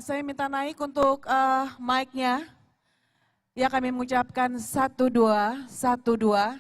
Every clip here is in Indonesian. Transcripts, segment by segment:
saya minta naik untuk mic-nya. Ya kami mengucapkan 1, 2, 1, 2.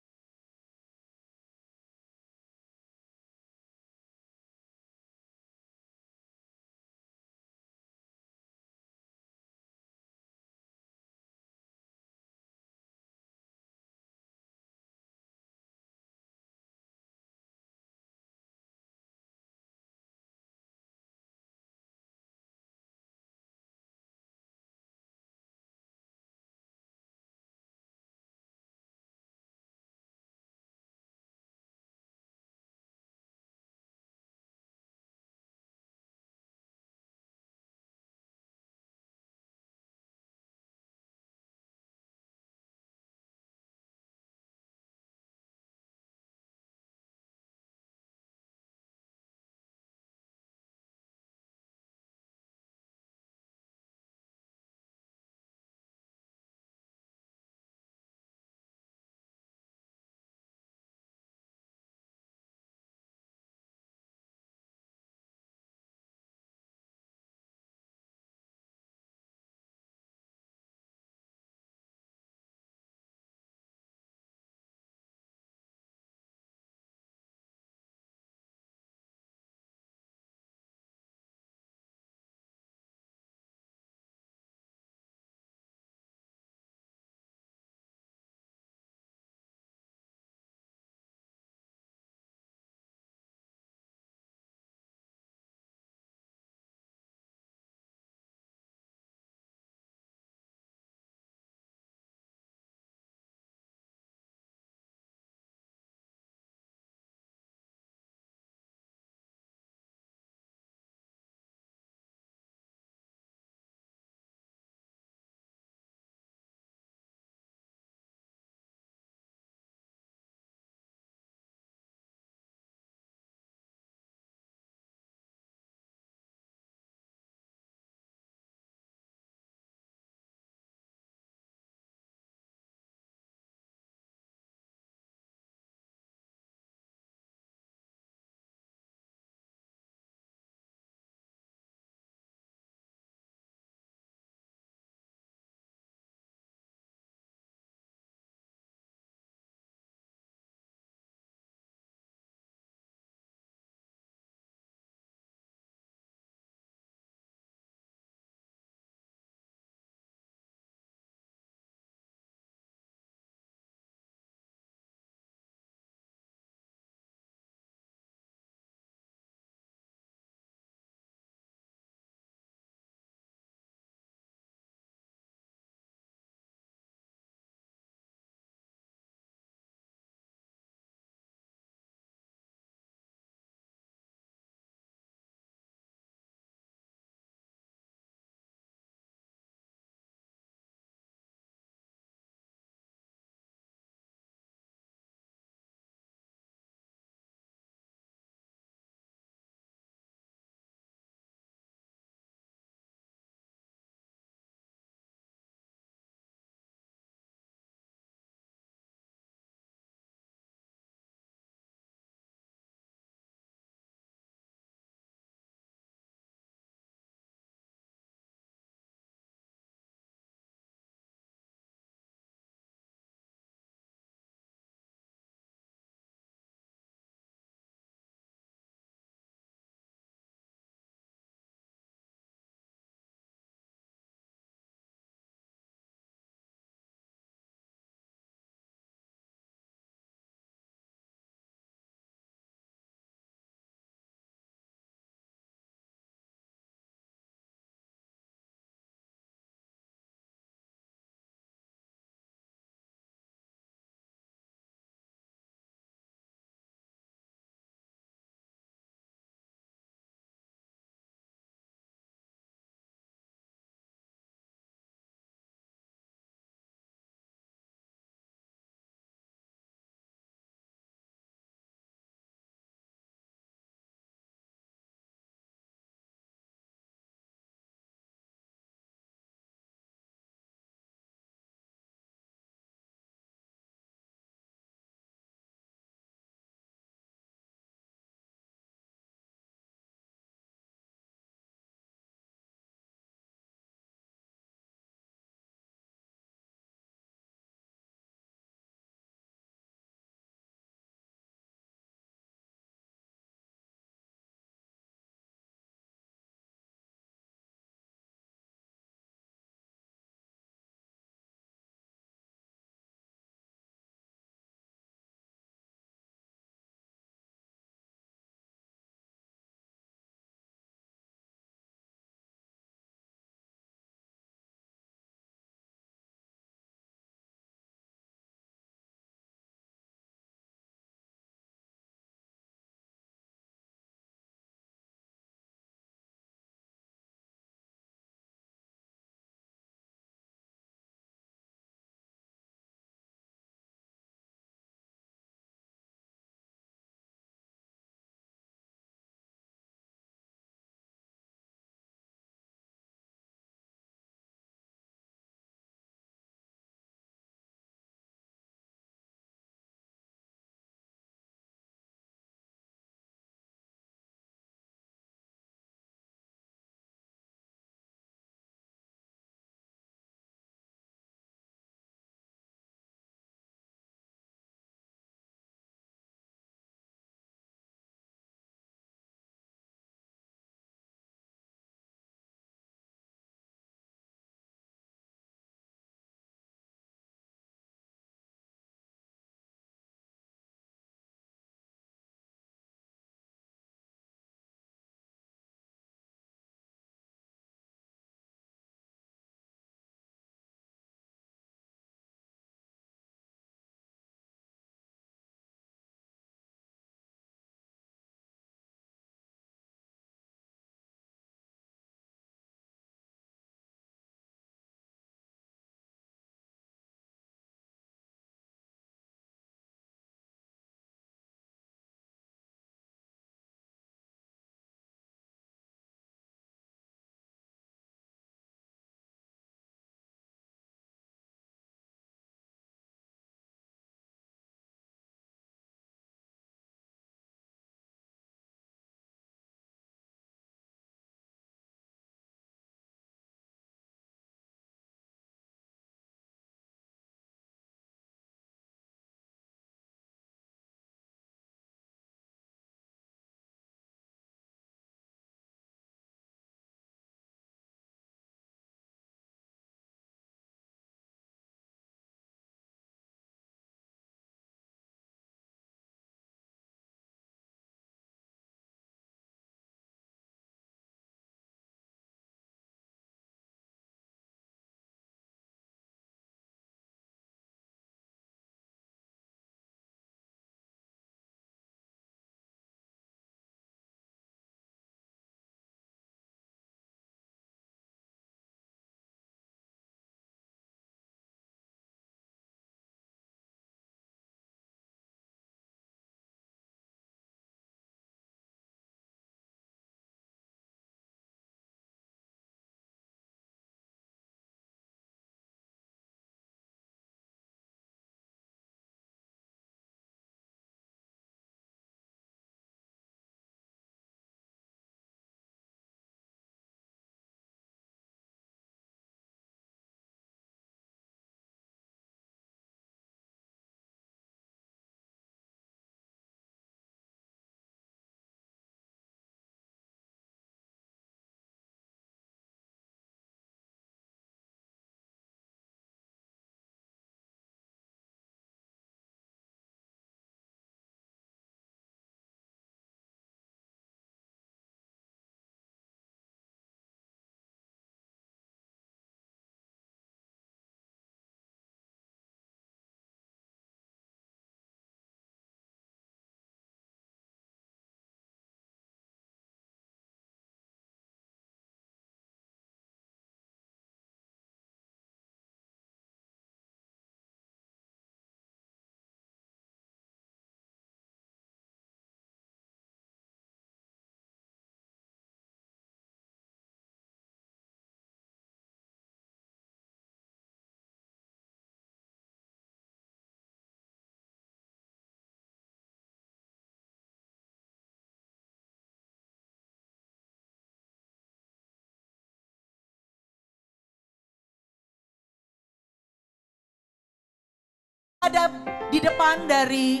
berada di depan dari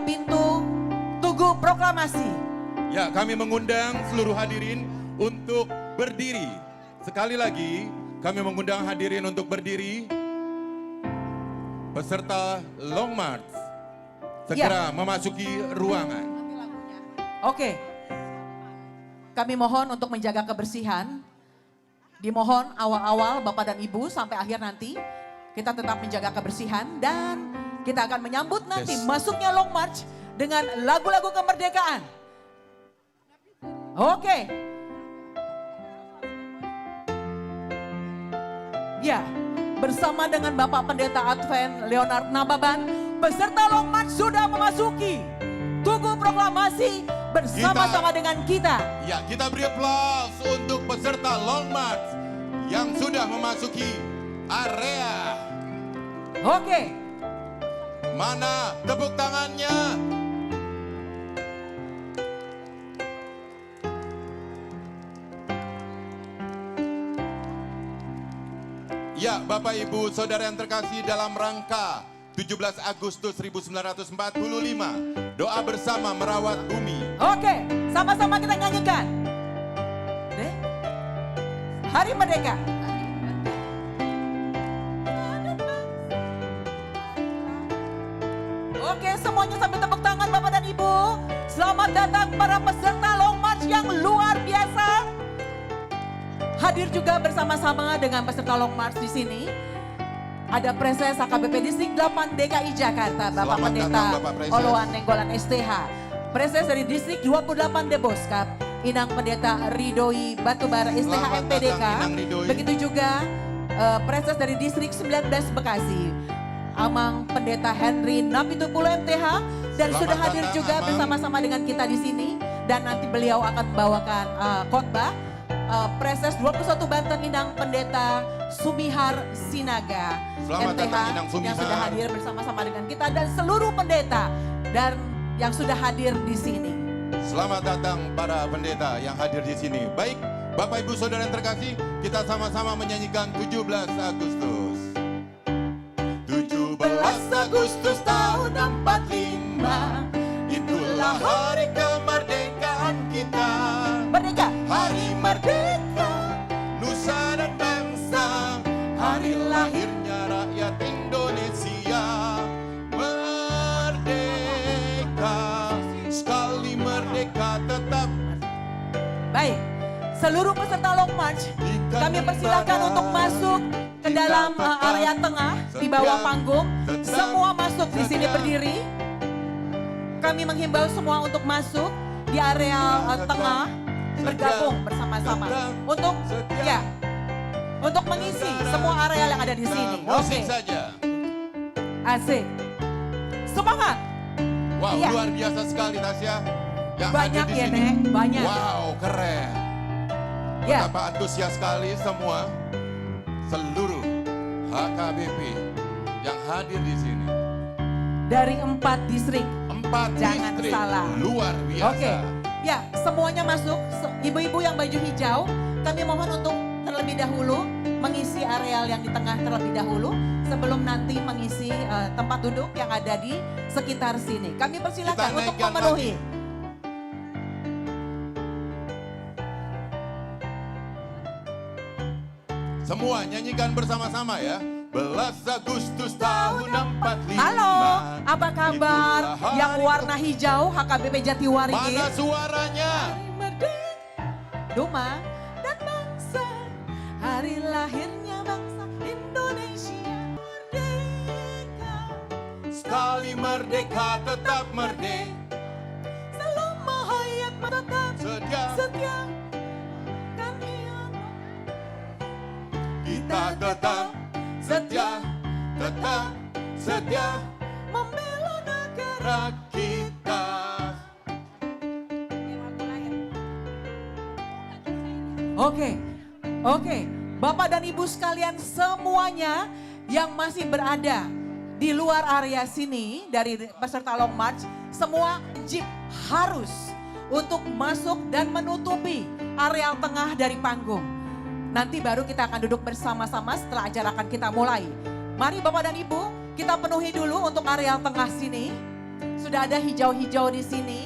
pintu Tugu Proklamasi. Ya, kami mengundang seluruh hadirin untuk berdiri. Sekali lagi, kami mengundang hadirin untuk berdiri. Peserta Long March segera memasuki ruangan. Oke. Kami mohon untuk menjaga kebersihan. Dimohon awal-awal Bapak dan Ibu sampai akhir nanti kita tetap menjaga kebersihan dan kita akan menyambut nanti masuknya Long March dengan lagu-lagu kemerdekaan. Oke. Ya, bersama dengan Bapak Pendeta Advent Leonard Nababan, peserta Long March sudah memasuki Tugu Proklamasi bersama-sama dengan kita. Ya, kita beri aplaus untuk peserta Long March yang sudah memasuki area. Oke. Mana tepuk tangannya? Ya, Bapak Ibu Saudara yang terkasih, dalam rangka 17 Agustus 1945, doa bersama merawat bumi. Oke, sama-sama kita nyanyikan. Hari Merdeka. Oke, semuanya sambil tepuk tangan Bapak dan Ibu. Selamat datang para peserta Long March yang luar biasa. Hadir juga bersama-sama dengan peserta Long March di sini. Ada Preses AKBP Distrik 8 DKI Jakarta, Bapak Pendeta Oloan Nenggolan STH. Preses dari Distrik 28 Deboskap, Inang Pendeta Ridhoi Batubara STH MPDK. Begitu juga Preses dari Distrik 19 Bekasi, Amang Pendeta Henry Napitupulo MTH. Dan sudah hadir juga bersama-sama dengan kita di sini. Dan nanti beliau akan membawakan khotbah. Preses 21 Banten Inang Pendeta Sumihar Sinaga MTH yang sudah hadir bersama-sama dengan kita dan seluruh pendeta dan yang sudah hadir di sini. Selamat datang para pendeta yang hadir di sini. Baik, Bapak Ibu Saudara yang terkasih, kita sama-sama menyanyikan 17 Agustus. 17 Agustus tahun 45, itulah hari kemerdekaan kita. Merdeka. Hari merdeka, nusa dan bangsa, hari lahirnya rakyat Indonesia. Merdeka, sekali merdeka tetap. Baik, seluruh peserta Long March kami persilahkan untuk masuk ke dalam area tengah di bawah panggung. Semua masuk di sini berdiri. Kami menghimbau semua untuk masuk di area tengah, bergabung bersama-sama untuk untuk mengisi semua area yang ada di sini. Musik saja. Asik. Semangat. Wow, luar biasa sekali Tasya. Yang banyak hadir di ya sini. Nek, banyak. Wow, keren. Betapa antusias sekali semua seluruh HKBP yang hadir di sini. Dari 4 distrik. 4 jangan distrik. Salah. Luar biasa. Oke. Ya, semuanya masuk. Ibu-ibu yang baju hijau, kami mohon untuk terlebih dahulu mengisi areal yang di tengah terlebih dahulu sebelum nanti mengisi tempat duduk yang ada di sekitar sini. Kami persilakan untuk memenuhi. Semua nyanyikan bersama-sama ya. 11 Agustus tahun 45. Halo, apa kabar yang warna hijau HKBP Jatiwaringin? Mana suaranya? Hari merdeka, Duma dan bangsa, hari lahirnya bangsa Indonesia merdeka. Sekali merdeka tetap merdeka. Selama hayat tetap setia. Kan kita tetap setia membela negara kita. Oke, Bapak dan Ibu sekalian semuanya yang masih berada di luar area sini dari peserta Long March, semua wajib harus untuk masuk dan menutupi areal tengah dari panggung. Nanti baru kita akan duduk bersama-sama setelah acara akan kita mulai. Mari Bapak dan Ibu, kita penuhi dulu untuk area tengah sini. Sudah ada hijau-hijau di sini.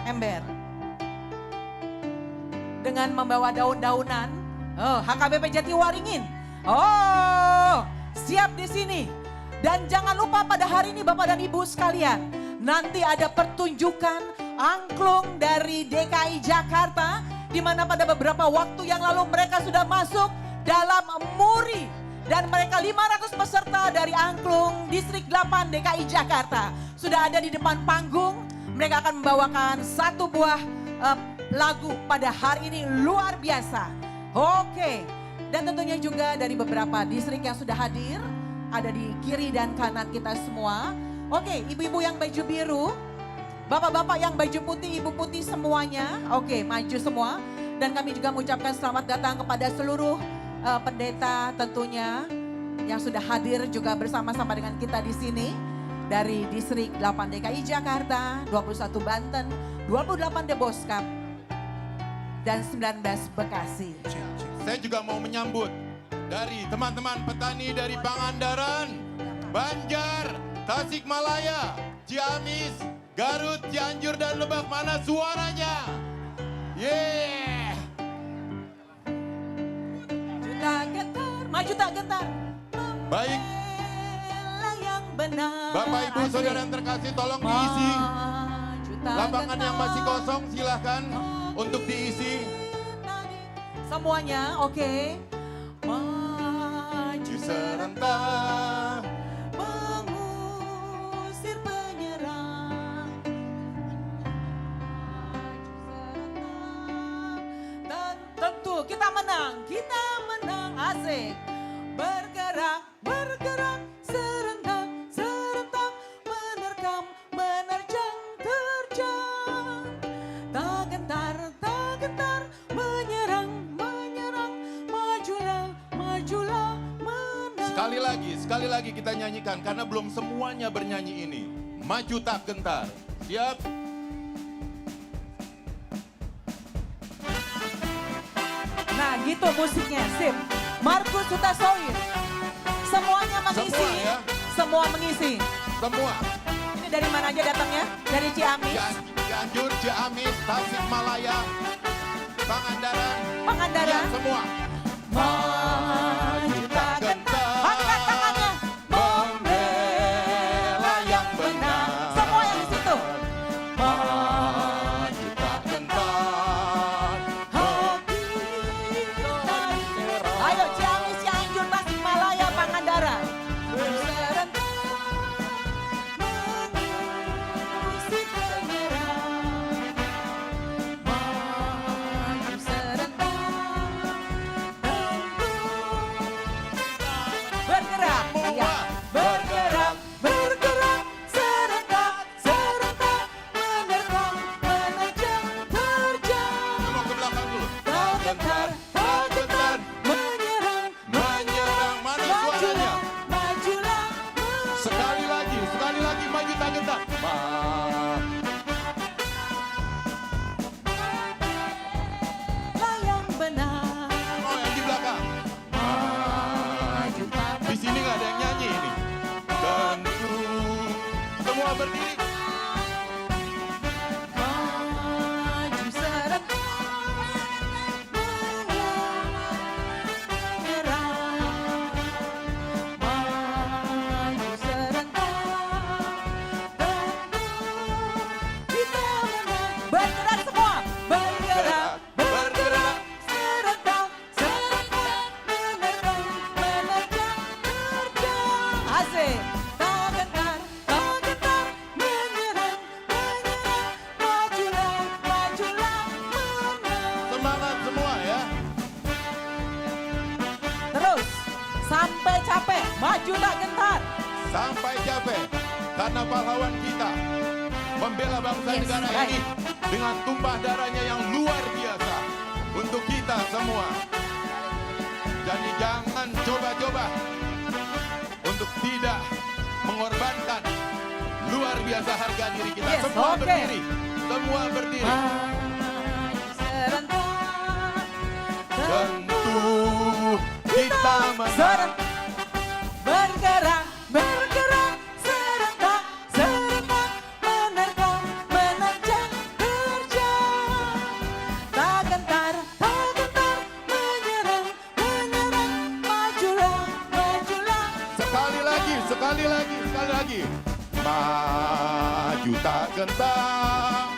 Ember. Dengan membawa daun-daunan. Oh, HKBP Jatiwaringin. Oh, siap di sini. Dan jangan lupa pada hari ini Bapak dan Ibu sekalian, nanti ada pertunjukan angklung dari DKI Jakarta, di mana pada beberapa waktu yang lalu mereka sudah masuk dalam MURI. Dan mereka 500 peserta dari angklung Distrik 8 DKI Jakarta sudah ada di depan panggung. Mereka akan membawakan satu buah lagu pada hari ini luar biasa. Oke, dan tentunya juga dari beberapa distrik yang sudah hadir, ada di kiri dan kanan kita semua. Oke, ibu-ibu yang baju biru, bapak-bapak yang baju putih, ibu putih semuanya. Oke, maju semua. Dan kami juga mengucapkan selamat datang kepada seluruh pendeta tentunya yang sudah hadir juga bersama-sama dengan kita di sini. Dari distrik 8 DKI Jakarta, 21 Banten, 28 Deboskap, dan 19 Bekasi. Saya juga mau menyambut dari teman-teman petani dari Pangandaran, Banjar, Tasikmalaya, Ciamis, Garut, Cianjur, dan Lebak. Mana suaranya? Yeah! Juta gentar, maju tak gentar. Baik, Membela yang benar. Bapak Ibu Saudara yang terkasih, tolong diisi. Maju tak Lapangan yang gentar. masih kosong silahkan untuk diisi. Semuanya, oke. Maju Serentak. mengusir penyerang. Dan tentu kita menang asik. Bergerak, bergerak, serentak, serentak, menerkam, menerjang, terjang. Tak gentar, menyerang, menyerang, majulah, majulah, menang. Sekali lagi kita nyanyikan karena belum semuanya bernyanyi ini. Maju tak gentar. Siap? Nah gitu musiknya, sip. Markus Hutasoin. Semuanya mengisi. Semua ya? Semua mengisi. Semua. Ini dari mana aja datangnya? Dari Ciamis, Cianjur, Ciamis, Tasikmalaya, Pangandaran. Pangandaran. Ya, semua. Maju tak gentar. Angkat tangannya. Membela yang benar. Semua yang di situ. Maju tak gentar. Hati kita. Ayo Ciamis, Cianjur, Tasikmalaya, Pangandaran. Serentak mengusir penyerang. Maju serentak. Bergerak, iya. Bergerak, bergerak, serentak, serentak, menerkam, menerjang, terjang. Semua ke belakang dulu. Tak gentar, tak gentar, menyerang, Menyerang. Mana suaranya? majulah, Sekali lagi maju tak gentar. lah yang benar. Oh, yang di belakang. Maju tak Di sini nggak ada yang nyanyi ini. Tentu. Semua berdiri. maju serentak, menyerang. Maju serentak, kita menang. Bergerak semua, bergerak, Bergerak. serentak, serentak, menerkam, menerjang, terjang. Asik. Tak gentar, menyerang, menyerang, majulah, majulah, menang. Semangat semua ya. Terus, sampai capek, maju tak gentar. Sampai capek. Karena pahlawan kita membela bangsa Yes, negara baik. ini dengan tumpah darahnya yang luar biasa untuk kita semua. Jadi jangan coba-coba untuk tidak mengorbankan luar biasa harga diri kita. Yes, Semua oke. berdiri. Semua berdiri. Maju serentak, Tentu kita menang. bergerak, bergerak, Sekali lagi. Maju tak gentar.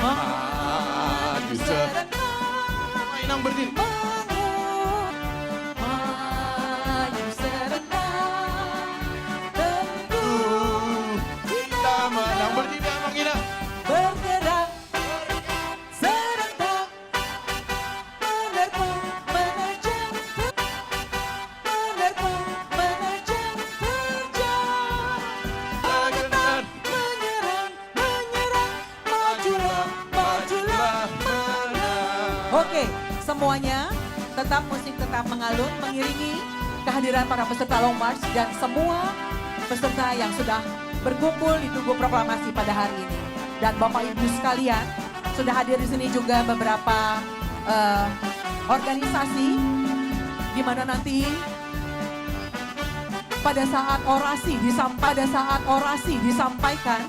Maju serentak. Inang berdiri. Maju serentak, tentu Kita menang berdiri Abang Ina. bergerak serentak, menerpa, menerjang, Bergerak. menyerang, majulah, Majulah menang. Oke, semuanya tetap musik tetap mengalun mengiringi kehadiran para peserta Long March dan semua peserta yang sudah berkumpul di Tugu Proklamasi pada hari ini. Dan Bapak Ibu sekalian, sudah hadir di sini juga beberapa organisasi di mana nanti pada saat orasi disampaikan,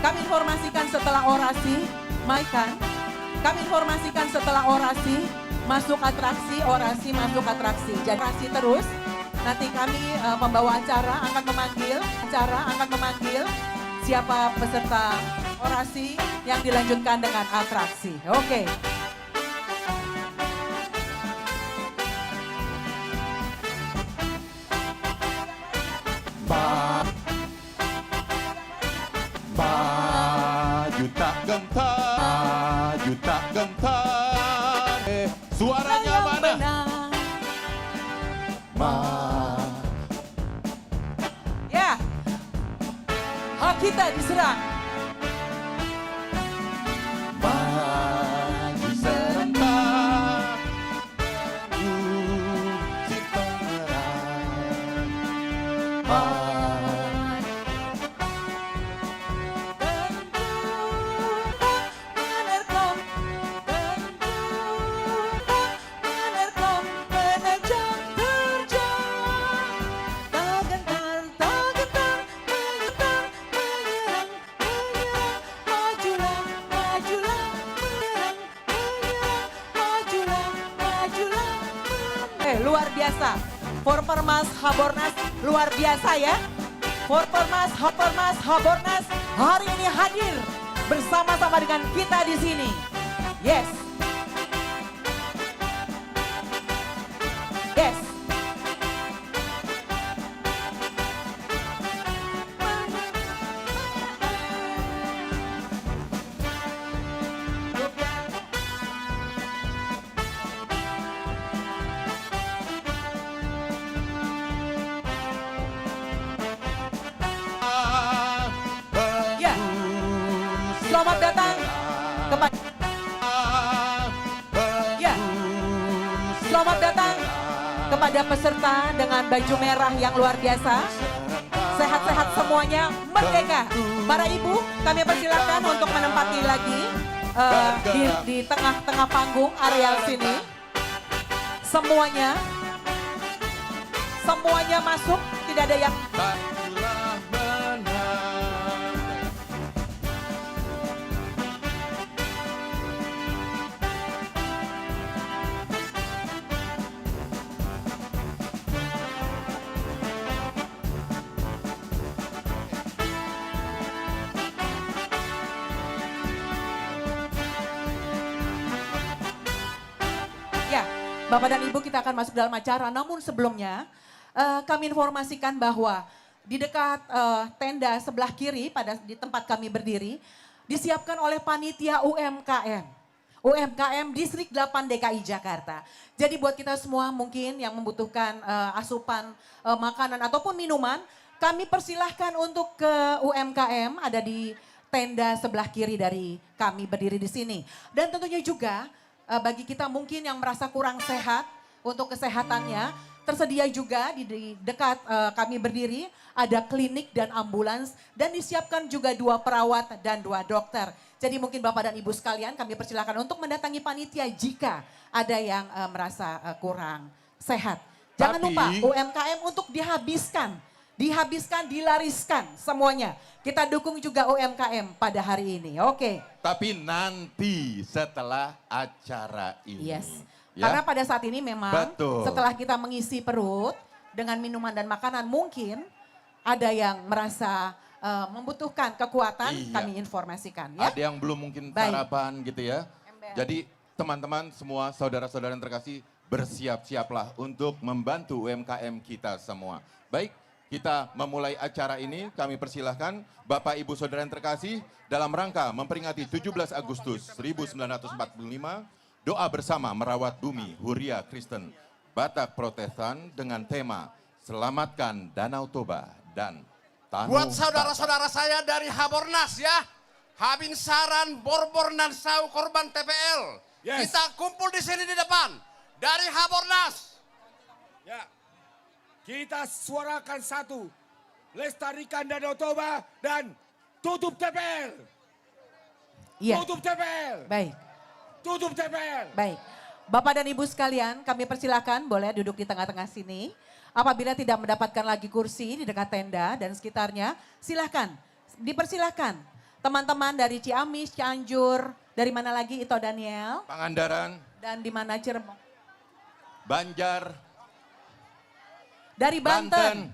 kami informasikan setelah orasi, kami informasikan setelah orasi, masuk atraksi, orasi masuk atraksi. Jadi orasi terus, nanti kami pembawa acara akan memanggil siapa peserta orasi yang dilanjutkan dengan atraksi. Oke. Maju tak gentar. Suaranya Yang mana? benar. Ya, hak kita diserang. Maju serentak. Si pengerang. Luar biasa, Forpermas Habornas luar biasa ya. Forpermas Habornas hari ini hadir bersama-sama dengan kita di sini. Yes. Yes. Ya. Selamat datang kepada Ya. Selamat datang kepada peserta dengan baju merah yang luar biasa. Sehat-sehat semuanya, merdeka. Para ibu, kami persilakan untuk menempati lagi di tengah-tengah panggung areal sini. Semuanya masuk, tidak ada yang Majulah menang. Ya, Bapak dan Ibu kita akan masuk dalam acara. Namun sebelumnya kami informasikan bahwa di dekat tenda sebelah kiri di tempat kami berdiri disiapkan oleh panitia UMKM Distrik 8 DKI Jakarta. Jadi buat kita semua mungkin yang membutuhkan asupan makanan ataupun minuman, kami persilahkan untuk ke UMKM ada di tenda sebelah kiri dari kami berdiri di sini. Dan tentunya juga bagi kita mungkin yang merasa kurang sehat untuk kesehatannya, tersedia juga di dekat kami berdiri ada klinik dan ambulans dan disiapkan juga 2 perawat dan 2 dokter. Jadi mungkin Bapak dan Ibu sekalian kami persilakan untuk mendatangi panitia jika ada yang merasa kurang sehat. Jangan lupa UMKM untuk dihabiskan dihabiskan, dilariskan semuanya. Kita dukung juga UMKM pada hari ini. Oke. Tapi nanti setelah acara ini. Yes. Ya. Karena pada saat ini memang Betul. setelah kita mengisi perut dengan minuman dan makanan, mungkin ada yang merasa membutuhkan kekuatan, Iya. kami informasikan ya. Ada yang belum mungkin Baik. sarapan gitu ya. Ember. Jadi teman-teman semua saudara-saudara yang terkasih bersiap-siaplah untuk membantu UMKM kita semua. Baik, kita memulai acara ini, kami persilahkan Bapak Ibu Saudara yang terkasih dalam rangka memperingati 17 Agustus 1945, doa bersama merawat bumi Huria Kristen Batak Protestan dengan tema Selamatkan Danau Toba dan Tanah Buat saudara-saudara saya dari Habornas ya, Habin Saran, Borbor, dan Sau korban TPL. Yes. Kita kumpul di sini di depan dari Habornas. Ya, kita suarakan satu, lestarikan Danau Toba dan tutup TPL. Iya. Tutup TPL. Baik. Tutup TPL. Baik. Bapak dan Ibu sekalian, kami persilakan boleh duduk di tengah-tengah sini. Apabila tidak mendapatkan lagi kursi di dekat tenda dan sekitarnya, silahkan, dipersilahkan. Teman-teman dari Ciamis, Cianjur, dari mana lagi Ito Daniel? Pangandaran, Dan di mana Cirebon? Banjar, Dari Banten.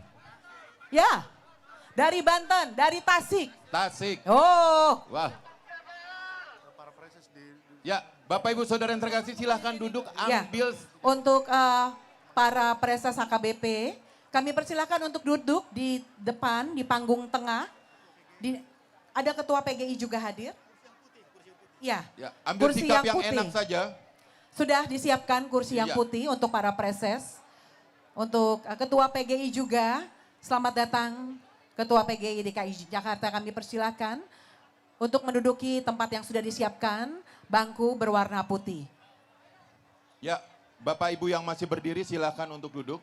Ya, dari Banten, dari Tasik. Tasik. Oh, Wah. Ya, Bapak Ibu Saudara yang terkasih silahkan duduk ya. ambil. Untuk para preses HKBP, kami persilahkan untuk duduk di depan, di panggung tengah. Ada Ketua PGI juga hadir. Ya, Ya, ambil kursi sikap yang yang putih. enak saja. Sudah disiapkan kursi yang Iya. putih untuk para preses. Untuk Ketua PGI juga, selamat datang Ketua PGI DKI Jakarta, kami persilahkan untuk menduduki tempat yang sudah disiapkan, bangku berwarna putih. Ya, Bapak Ibu yang masih berdiri silakan untuk duduk.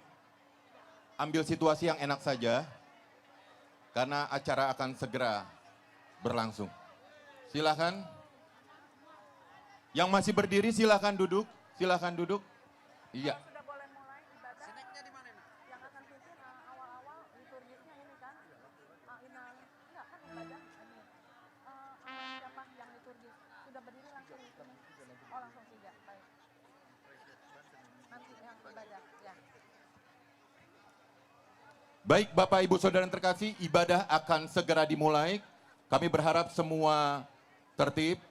Ambil situasi yang enak saja. Karena acara akan segera berlangsung. Silakan. Yang masih berdiri silakan duduk. Silakan duduk. Iya. Baik Bapak Ibu Saudara yang terkasih, ibadah akan segera dimulai. Kami berharap semua tertib.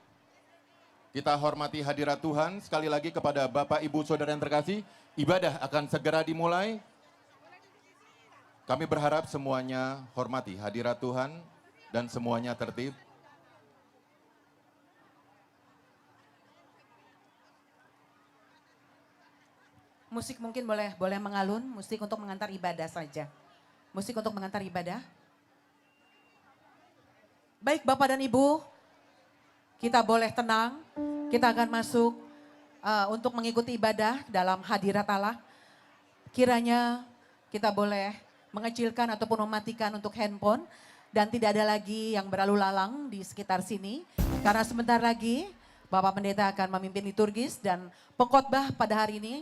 Kita hormati hadirat Tuhan. Sekali lagi kepada Bapak Ibu Saudara yang terkasih, ibadah akan segera dimulai. Kami berharap semuanya hormati hadirat Tuhan dan semuanya tertib. Musik mungkin boleh mengalun, musik untuk mengantar ibadah saja. Musik untuk mengantar ibadah. Baik Bapak dan Ibu, kita boleh tenang, kita akan masuk untuk mengikuti ibadah dalam hadirat Allah. Kiranya kita boleh mengecilkan ataupun mematikan untuk handphone dan tidak ada lagi yang berlalu lalang di sekitar sini. Karena sebentar lagi Bapak Pendeta akan memimpin liturgis dan pengkhotbah pada hari ini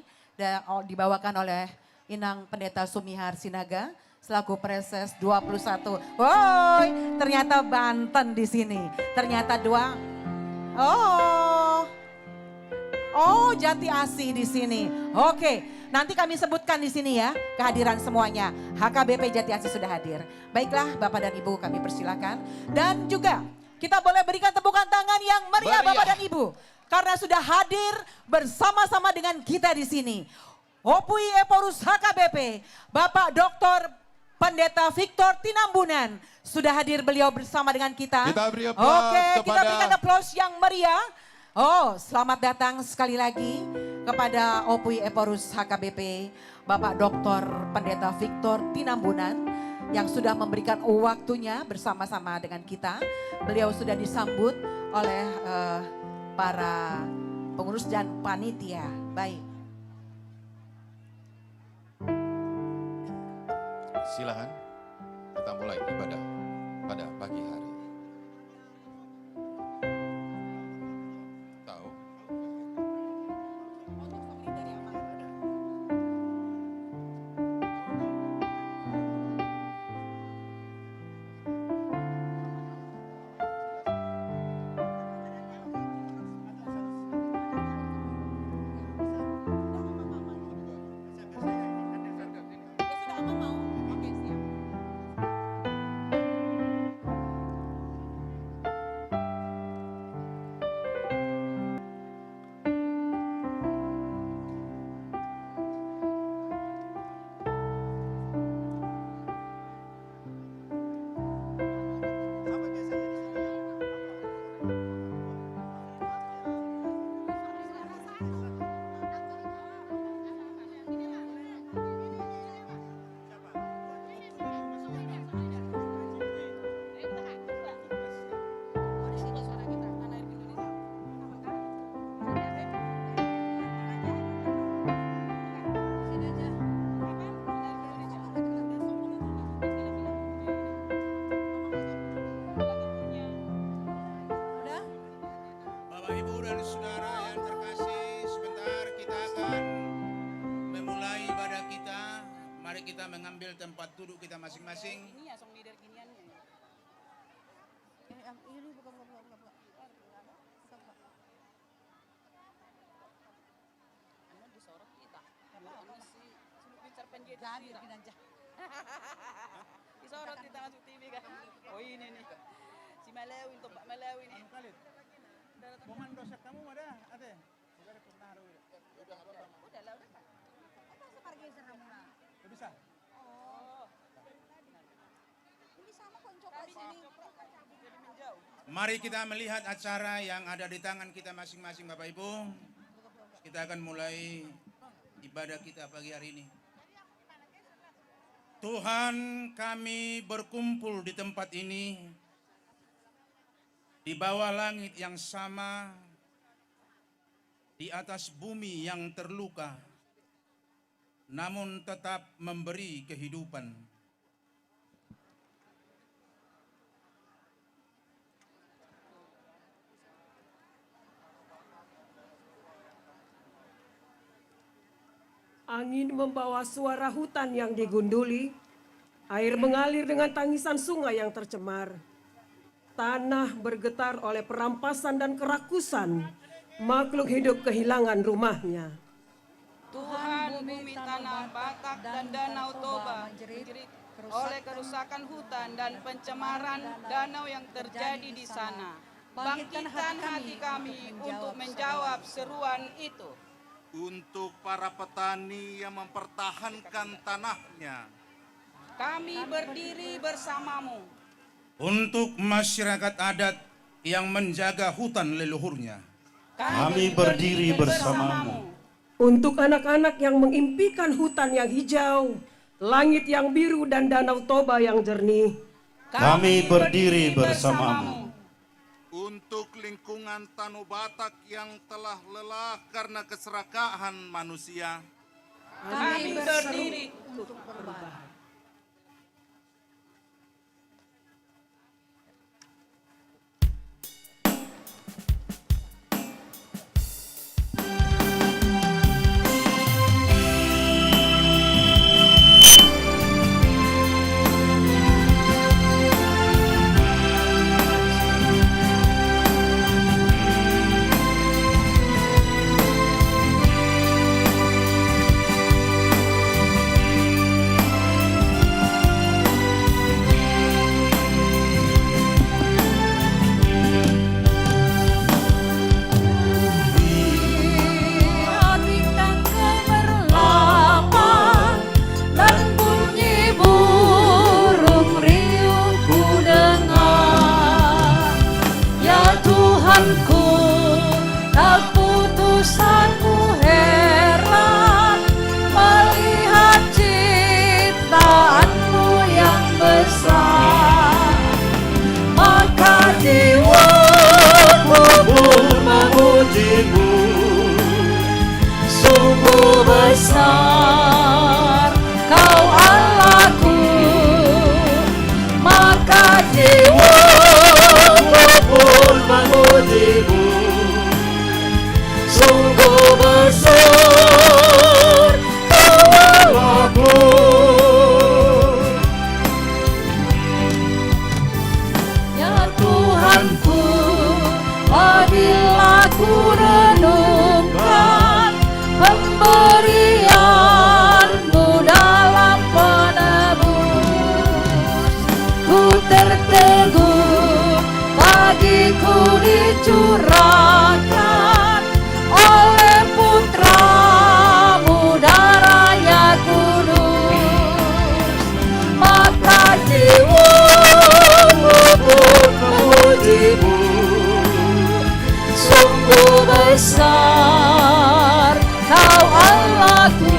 dibawakan oleh Inang Pendeta Sumihar Sinaga selaku preses 21. Woi, ternyata Banten di sini. Ternyata dua. Oh, Jati Asih di sini. Oke, nanti kami sebutkan di sini ya kehadiran semuanya. HKBP Jati Asih sudah hadir. Baiklah Bapak dan Ibu kami persilakan. Dan juga kita boleh berikan tepukan tangan yang meriah Bapak dan Ibu. Karena sudah hadir bersama-sama dengan kita di sini. Opui Eporus HKBP, Bapak Dr. Pendeta Victor Tinambunan. Sudah hadir beliau bersama dengan kita. Kita beri aplaus Oke, kita kepada- berikan aplaus yang meriah. Oh, selamat datang sekali lagi kepada Opui Eporus HKBP, Bapak Dr. Pendeta Victor Tinambunan yang sudah memberikan waktunya bersama-sama dengan kita. Beliau sudah disambut oleh para pengurus dan panitia. Baik. Silakan kita mulai ibadah pada pagi hari. Tahu. ambil tempat duduk kita masing-masing. Ini ya, song leader giniannya. Ini buka. Anu disorot kita. Anu si pincar penjahit. Disorot kita masuk TV kan. Oh ini nih. Si Malawi untuk Pak Malawi nih. Komando sa kamu ada, ate. Udah lah, udah. Apa separgeser kamu lah? Bisa. Oh. Ini sama kok coklat sini. Jadi menjauh. Mari kita melihat acara yang ada di tangan kita masing-masing Bapak Ibu. Kita akan mulai ibadah kita pagi hari ini. Tuhan, kami berkumpul di tempat ini, di bawah langit yang sama, di atas bumi yang terluka, namun tetap memberi kehidupan. Angin membawa suara hutan yang digunduli, air mengalir dengan tangisan sungai yang tercemar. Tanah bergetar oleh perampasan dan kerakusan, makhluk hidup kehilangan rumahnya. Tuhan, bumi, tanah, Batak, dan Danau Toba menjerit oleh kerusakan hutan dan pencemaran danau yang terjadi di sana. Bangkitkan hati kami untuk menjawab seruan itu. Untuk para petani yang mempertahankan tanahnya, Kami berdiri bersamamu. Untuk masyarakat adat yang menjaga hutan leluhurnya, Kami berdiri bersamamu. Untuk anak-anak yang mengimpikan hutan yang hijau, langit yang biru dan danau Toba yang jernih. Kami berdiri bersamamu. untuk lingkungan Tanah Batak yang telah lelah karena keserakahan manusia, Kami berdiri untuk perubahan. Besar kau Allahku, maka jiwaku pun memujimu. Sungguh besar kau Allahku. Ya Tuhanku, apabila ku renungkan pemberianmu dalam penebus, ku tertegun, bagiku dicurahkan oleh putramu darah yang kudus, maka jiwaku pun memujimu. Sungguh besar kau Allahku,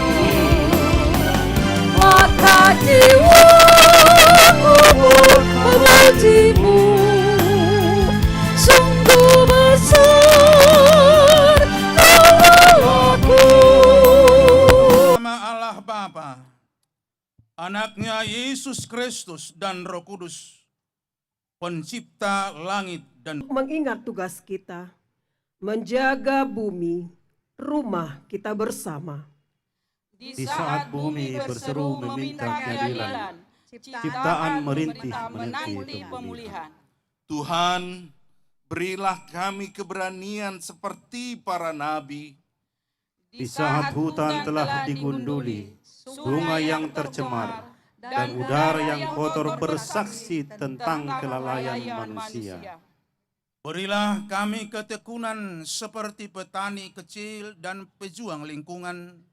maka jiwaku pun memujimu. Sungguh besar kau Allahku. nama Allah Bapa, Anaknya Yesus Kristus dan Roh Kudus, Pencipta langit dan Mengingat tugas kita, menjaga bumi, rumah kita bersama. Di saat bumi berseru meminta keadilan, ciptaan merintih menanti pemulihan. Tuhan, berilah kami keberanian seperti para nabi. Di saat hutan telah digunduli, sungai yang tercemar, dan udara yang kotor bersaksi tentang kelalaian manusia. Berilah kami ketekunan seperti petani kecil dan pejuang lingkungan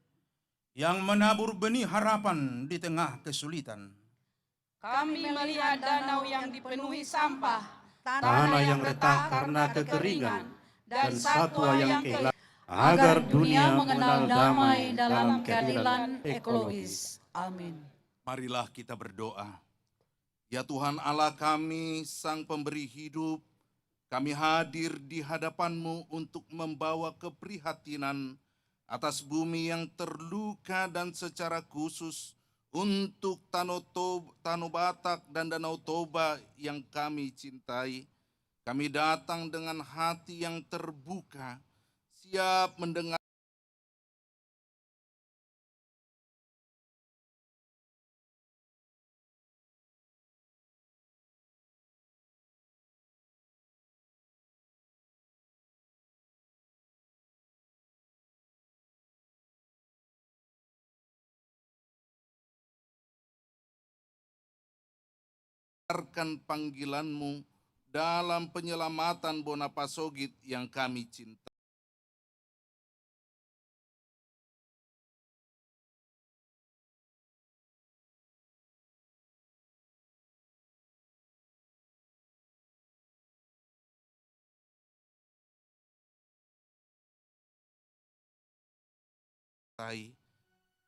yang menabur benih harapan di tengah kesulitan. Kami melihat danau yang dipenuhi sampah, Tanah yang retak karena kekeringan, dan satwa yang kehilangan, agar dunia mengenal damai dalam keadilan ekologis. Amin. Marilah kita berdoa. Ya Tuhan Allah kami, Sang Pemberi hidup, kami hadir di hadapan-Mu untuk membawa keprihatinan atas bumi yang terluka dan secara khusus untuk Tanah Batak dan Danau Toba yang kami cintai. Kami datang dengan hati yang terbuka, siap mendengar panggilan-Mu dalam penyelamatan Bonapasogit yang kami cintai.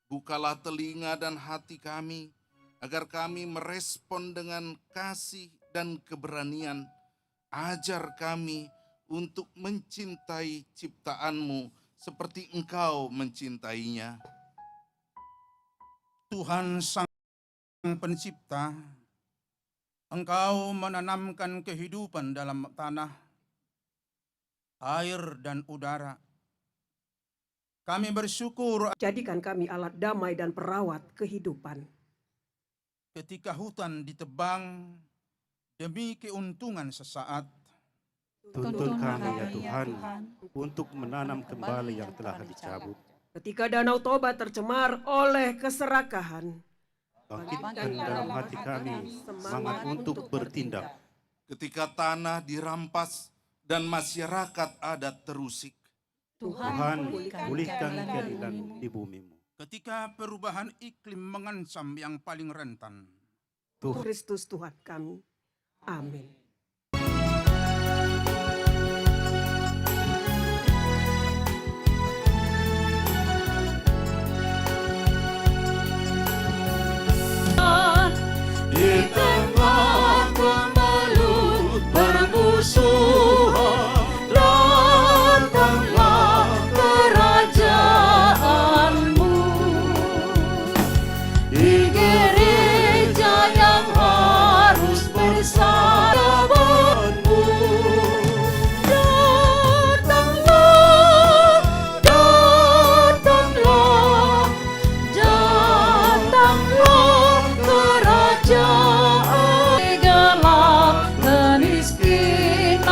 Bukalah telinga dan hati kami, agar kami merespon dengan kasih dan keberanian. Ajar kami untuk mencintai ciptaan-Mu seperti Engkau mencintainya. Tuhan Sang Pencipta, Engkau menanamkan kehidupan dalam tanah, air, dan udara. Kami bersyukur Jadikan kami alat damai dan perawat kehidupan. ketika hutan ditebang demi keuntungan sesaat. Tuntun kami ya Tuhan, untuk menanam kembali yang telah dicabut. Ketika Danau Toba tercemar oleh keserakahan, Bangkitkan dalam hati kami semangat untuk bertindak. Ketika tanah dirampas dan masyarakat adat terusik. Tuhan, pulihkan keadilan di bumi-Mu. Ketika perubahan iklim mengancam yang paling rentan. Kristus Tuhan kami. Amin. Di tengah kemelut bermusuhan, datanglah kerajaan-Mu. Di gereja yang harus bersama-Mu, datanglah, datanglah, datanglah kerajaan. Gelap kemiskinan,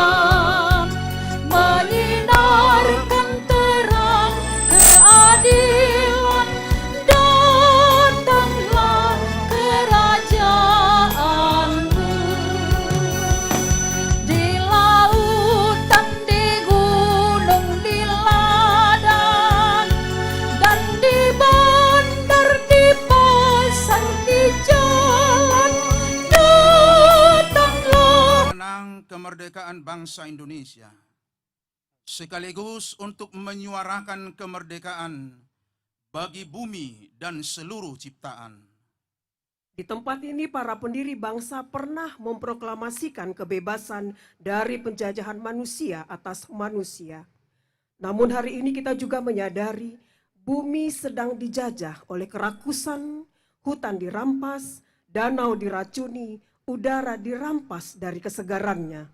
menyinarkan terang keadilan. Datanglah kerajaan-Mu. Di lautan, di gunung, di ladang, dan di bandar, di pasar, di jalan. Datanglah. Menang kemerdekaan bangsa Indonesia, sekaligus untuk menyuarakan kemerdekaan bagi bumi dan seluruh ciptaan. Di tempat ini para pendiri bangsa pernah memproklamasikan kebebasan dari penjajahan manusia atas manusia. Namun hari ini kita juga menyadari bumi sedang dijajah oleh kerakusan, hutan dirampas, danau diracuni, udara dirampas dari kesegarannya.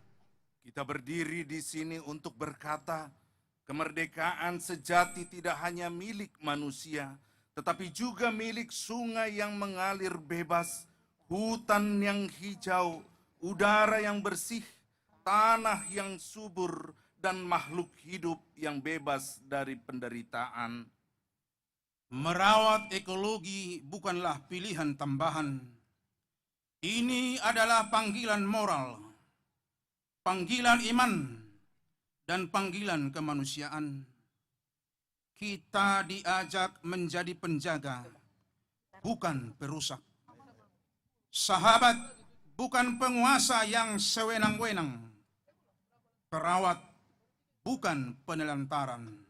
Kita berdiri di sini untuk berkata, kemerdekaan sejati tidak hanya milik manusia, tetapi juga milik sungai yang mengalir bebas, hutan yang hijau, udara yang bersih, tanah yang subur, dan makhluk hidup yang bebas dari penderitaan. Merawat ekologi bukanlah pilihan tambahan. Ini adalah panggilan moral, panggilan iman, dan panggilan kemanusiaan. Kita diajak menjadi penjaga, bukan perusak. Sahabat, bukan penguasa yang sewenang-wenang. Perawat, bukan penelantaran.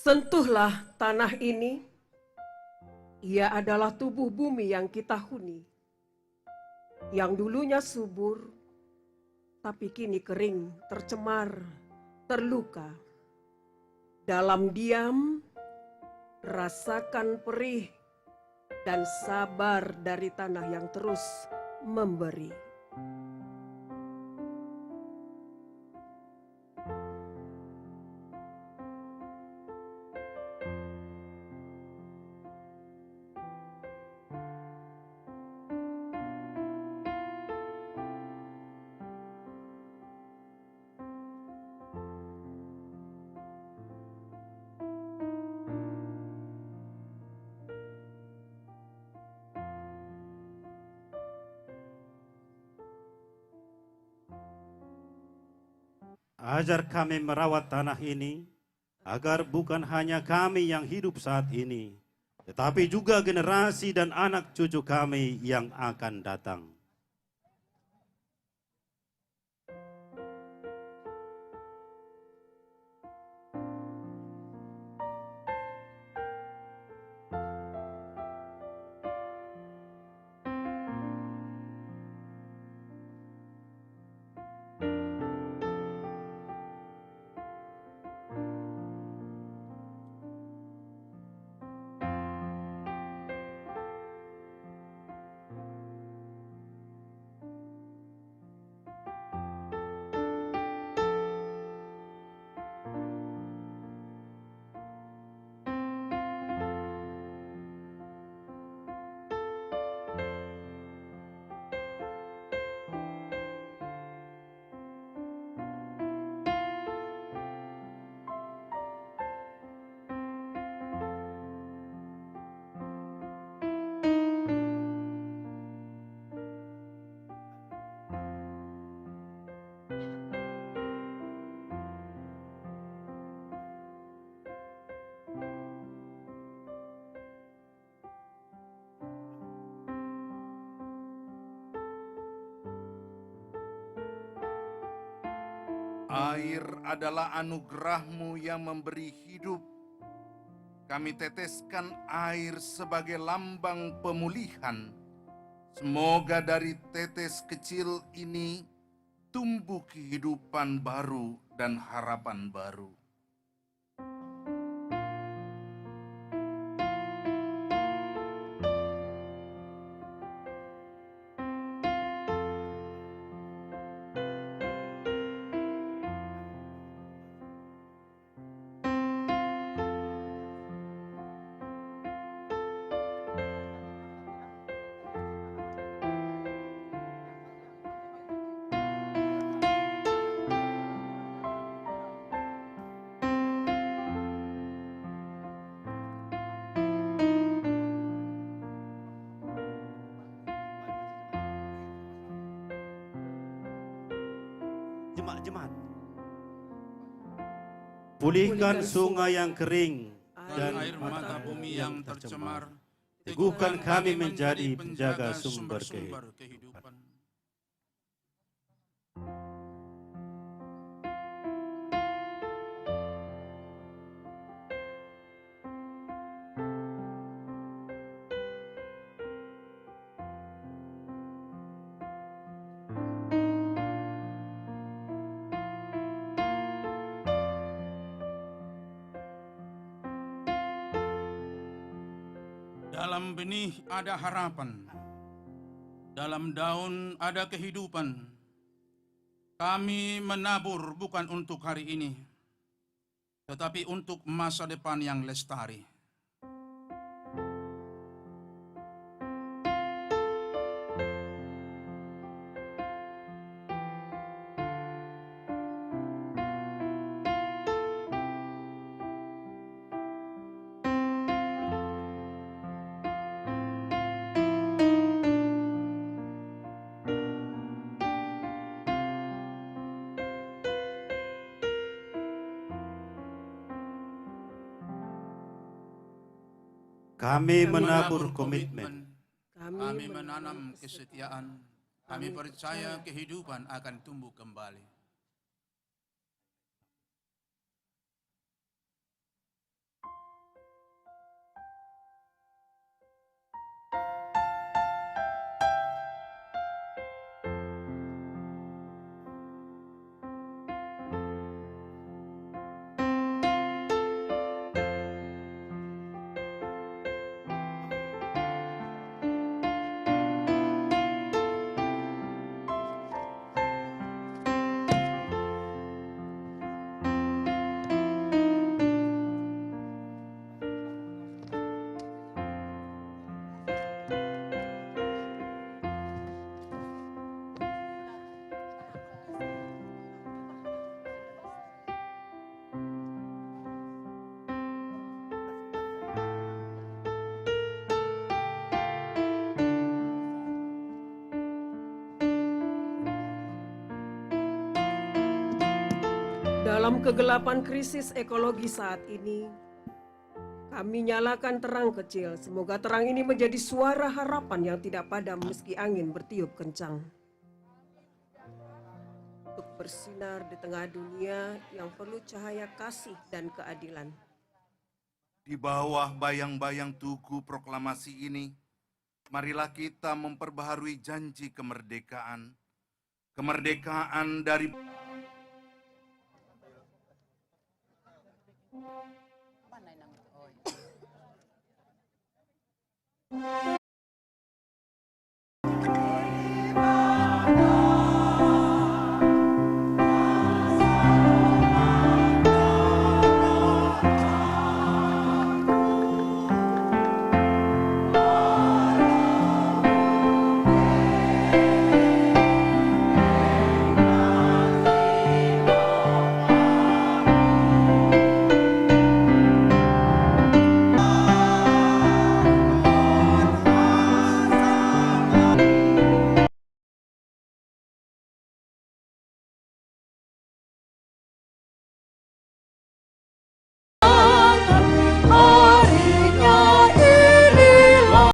Sentuhlah tanah ini, ia adalah tubuh bumi yang kita huni, yang dulunya subur, tapi kini kering, tercemar, terluka. Dalam diam, rasakan perih dan sabar dari tanah yang terus memberi. Ajar kami merawat tanah ini, agar bukan hanya kami yang hidup saat ini, tetapi juga generasi dan anak cucu kami yang akan datang. Air adalah anugerah-Mu yang memberi hidup. Kami teteskan air sebagai lambang pemulihan. Semoga dari tetes kecil ini tumbuh kehidupan baru dan harapan baru. Jemaat-jemaat, pulihkan sungai yang kering Dan air mata bumi yang tercemar, teguhkan kami menjadi penjaga sumber kehidupan. Dalam benih ada harapan, dalam daun ada kehidupan. Kami menabur bukan untuk hari ini, tetapi untuk masa depan yang lestari. Kami menabur komitmen. Kami menanam kesetiaan. Kami percaya kehidupan akan tumbuh kembali. Dalam kegelapan krisis ekologi saat ini, kami nyalakan terang kecil. Semoga terang ini menjadi suara harapan yang tidak padam meski angin bertiup kencang. Untuk bersinar di tengah dunia yang perlu cahaya kasih dan keadilan. Di bawah bayang-bayang tugu proklamasi ini, marilah kita memperbaharui janji kemerdekaan. Kemerdekaan dari Mana yang